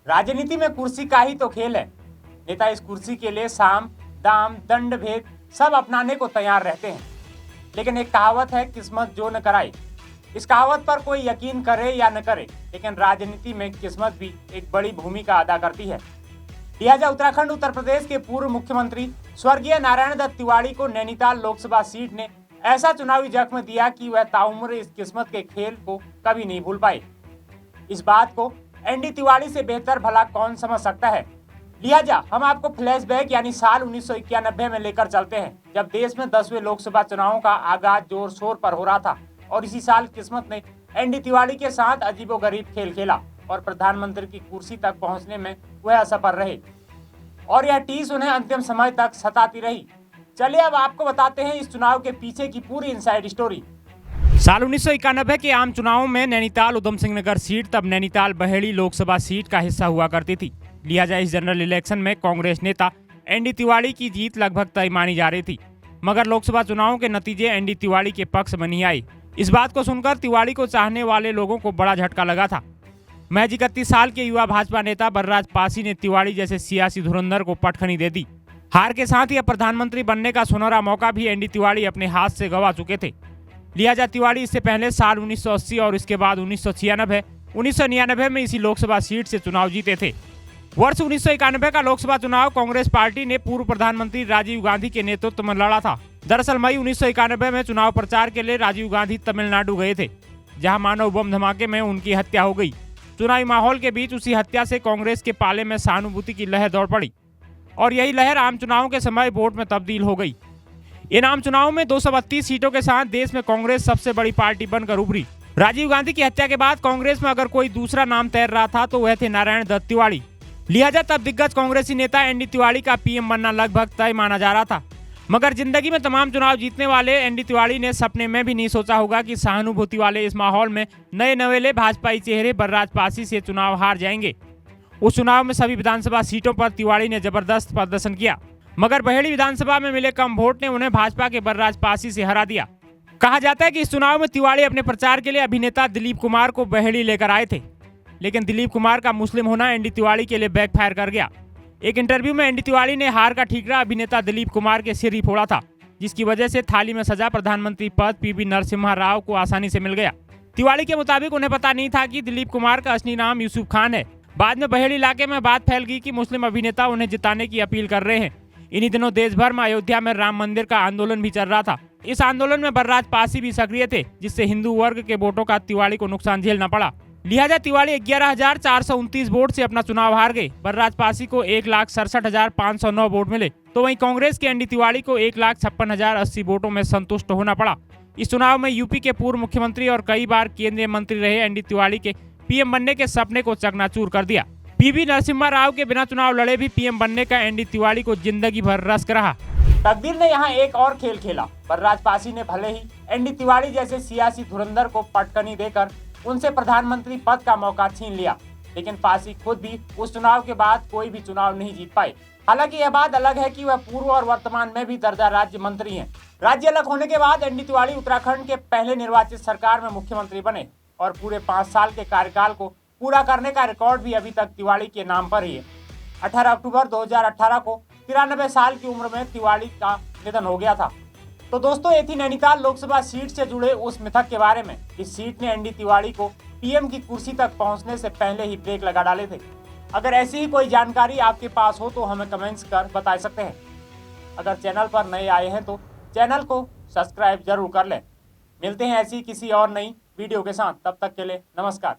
राजनीति में कुर्सी का ही तो खेल है। नेता इस कुर्सी के लिए साम दाम दंड भेद सब अपनाने को तैयार रहते हैं। लेकिन एक कहावत है, किस्मत जो न कराए। इस कहावत पर कोई यकीन करे या न करे, लेकिन राजनीति में किस्मत भी एक बड़ी भूमिका अदा करती है। लिहाजा उत्तराखंड उत्तर प्रदेश के पूर्व मुख्यमंत्री स्वर्गीय नारायण दत्त तिवारी को नैनीताल लोकसभा सीट ने ऐसा चुनावी जख्म दिया कि वह ताउम्र इस किस्मत के खेल को कभी नहीं भूल पाए। इस बात को एनडी तिवारी से बेहतर भला कौन समझ सकता है। लिहाजा हम आपको फ्लैशबैक यानी साल 1991 में लेकर चलते हैं, जब देश में 10वें लोकसभा चुनावों का आगाज जोर शोर पर हो रहा था और इसी साल किस्मत ने एनडी तिवारी के साथ अजीबोगरीब खेल खेला और प्रधानमंत्री की कुर्सी तक पहुंचने में वह असफल रहे और यह टीस उन्हें अंतिम समय तक सताती रही। चलिए अब आपको बताते हैं इस चुनाव के पीछे की पूरी इनसाइड स्टोरी। साल 1991 के आम चुनावों में नैनीताल उधम सिंह नगर सीट तब नैनीताल बहेड़ी लोकसभा सीट का हिस्सा हुआ करती थी। लिहाजा इस जनरल इलेक्शन में कांग्रेस नेता एनडी तिवारी की जीत लगभग तय मानी जा रही थी, मगर लोकसभा चुनावों के नतीजे एनडी तिवारी के पक्ष में नहीं आए। इस बात को सुनकर तिवारी को चाहने वाले लोगों को बड़ा झटका लगा था। महज 31 साल के युवा भाजपा नेता बलराज पासी ने तिवारी जैसे सियासी धुरंधर को पटखनी दे दी। हार के साथ ही अब प्रधानमंत्री बनने का सुनहरा मौका भी एनडी तिवारी अपने हाथ से गंवा चुके थे। लिहाजा तिवारी इससे पहले साल 1980 और इसके बाद 1999 में इसी लोकसभा सीट से चुनाव जीते थे। वर्ष 1991 का लोकसभा चुनाव कांग्रेस पार्टी ने पूर्व प्रधानमंत्री राजीव गांधी के नेतृत्व में लड़ा था। दरअसल मई 1991 में चुनाव प्रचार के लिए राजीव गांधी तमिलनाडु गए थे, जहां मानव बम धमाके में उनकी हत्या हो गई। चुनावी माहौल के बीच उसी हत्या से कांग्रेस के पाले में सहानुभूति की लहर दौड़ पड़ी और यही लहर आम चुनाव के समय वोट में तब्दील हो गई। इन आम चुनावों में 232 सीटों के साथ देश में कांग्रेस सबसे बड़ी पार्टी बनकर उभरी। राजीव गांधी की हत्या के बाद कांग्रेस में अगर कोई दूसरा नाम तैर रहा था तो वह थे नारायण दत्त तिवारी। लिहाजा तब दिग्गज कांग्रेसी नेता एनडी तिवारी का पीएम बनना लगभग तय माना जा रहा था। मगर जिंदगी में तमाम चुनाव जीतने वाले एनडी तिवारी ने सपने में भी नहीं सोचा होगा कि सहानुभूति वाले इस माहौल में नए नवेले भाजपाई चेहरे बलराज पासी से चुनाव हार जाएंगे। उस चुनाव में सभी विधानसभा सीटों पर तिवारी ने जबरदस्त प्रदर्शन किया, मगर बहेड़ी विधानसभा में मिले कम वोट ने उन्हें भाजपा के बलराज पासी से हरा दिया। कहा जाता है कि इस चुनाव में तिवारी अपने प्रचार के लिए अभिनेता दिलीप कुमार को बहेड़ी लेकर आए थे, लेकिन दिलीप कुमार का मुस्लिम होना एनडी तिवारी के लिए बैकफायर कर गया। एक इंटरव्यू में एनडी तिवारी ने हार का ठीकरा अभिनेता दिलीप कुमार के सिर ही फोड़ा था, जिसकी वजह से थाली में सजा प्रधानमंत्री पद पीवी नरसिम्हा राव को आसानी से मिल गया। तिवारी के मुताबिक उन्हें पता नहीं था कि दिलीप कुमार का असली नाम यूसुफ खान है। बाद में बहेड़ी इलाके में बात फैल गई कि मुस्लिम अभिनेता उन्हें जिताने की अपील कर रहे हैं। इन्हीं दिनों देश भर में अयोध्या में राम मंदिर का आंदोलन भी चल रहा था। इस आंदोलन में बलराज पासी भी सक्रिय थे, जिससे हिंदू वर्ग के वोटों का तिवारी को नुकसान झेलना पड़ा। लिहाजा तिवारी 11,429 वोट से अपना चुनाव हार गए। बलराज पासी को 1,67,509 वोट मिले, तो वहीं कांग्रेस के एनडी तिवारी को 1,56,080 वोटों में संतुष्ट होना पड़ा। इस चुनाव में यूपी के पूर्व मुख्यमंत्री और कई बार केंद्रीय मंत्री रहे एनडी तिवारी के पीएम बनने के सपने को चकनाचूर कर दिया। पीवी नरसिम्हा राव के बिना चुनाव लड़े भी पीएम बनने का एनडी तिवारी को जिंदगी भर रश्क रहा। तकदीर ने यहाँ एक और खेल खेला। बलराज पासी ने भले ही एनडी तिवारी जैसे सियासी धुरंधर को पटकनी देकर उनसे प्रधानमंत्री पद का मौका छीन लिया, लेकिन पासी खुद भी उस चुनाव के बाद कोई भी चुनाव नहीं जीत पाए। हालांकि यह बात अलग है कि वह पूर्व और वर्तमान में भी दर्जा राज्य मंत्री हैं। राज्य अलग होने के बाद एनडी तिवारी उत्तराखंड के पहले निर्वाचित सरकार में मुख्यमंत्री बने और पूरे 5 साल के कार्यकाल को पूरा करने का रिकॉर्ड भी अभी तक तिवारी के नाम पर ही है। 18 अक्टूबर 2018 को 93 साल की उम्र में तिवारी का निधन हो गया था। तो दोस्तों, ये थी नैनीताल लोकसभा सीट से जुड़े उस मिथक के बारे में। इस सीट ने एनडी तिवारी को पीएम की कुर्सी तक पहुंचने से पहले ही ब्रेक लगा डाले थे। अगर ऐसी ही कोई जानकारी आपके पास हो तो हमें कमेंट्स कर बता सकते हैं। अगर चैनल पर नए आए हैं तो चैनल को सब्सक्राइब जरूर कर लें। मिलते हैं ऐसी किसी और नई वीडियो के साथ, तब तक के लिए नमस्कार।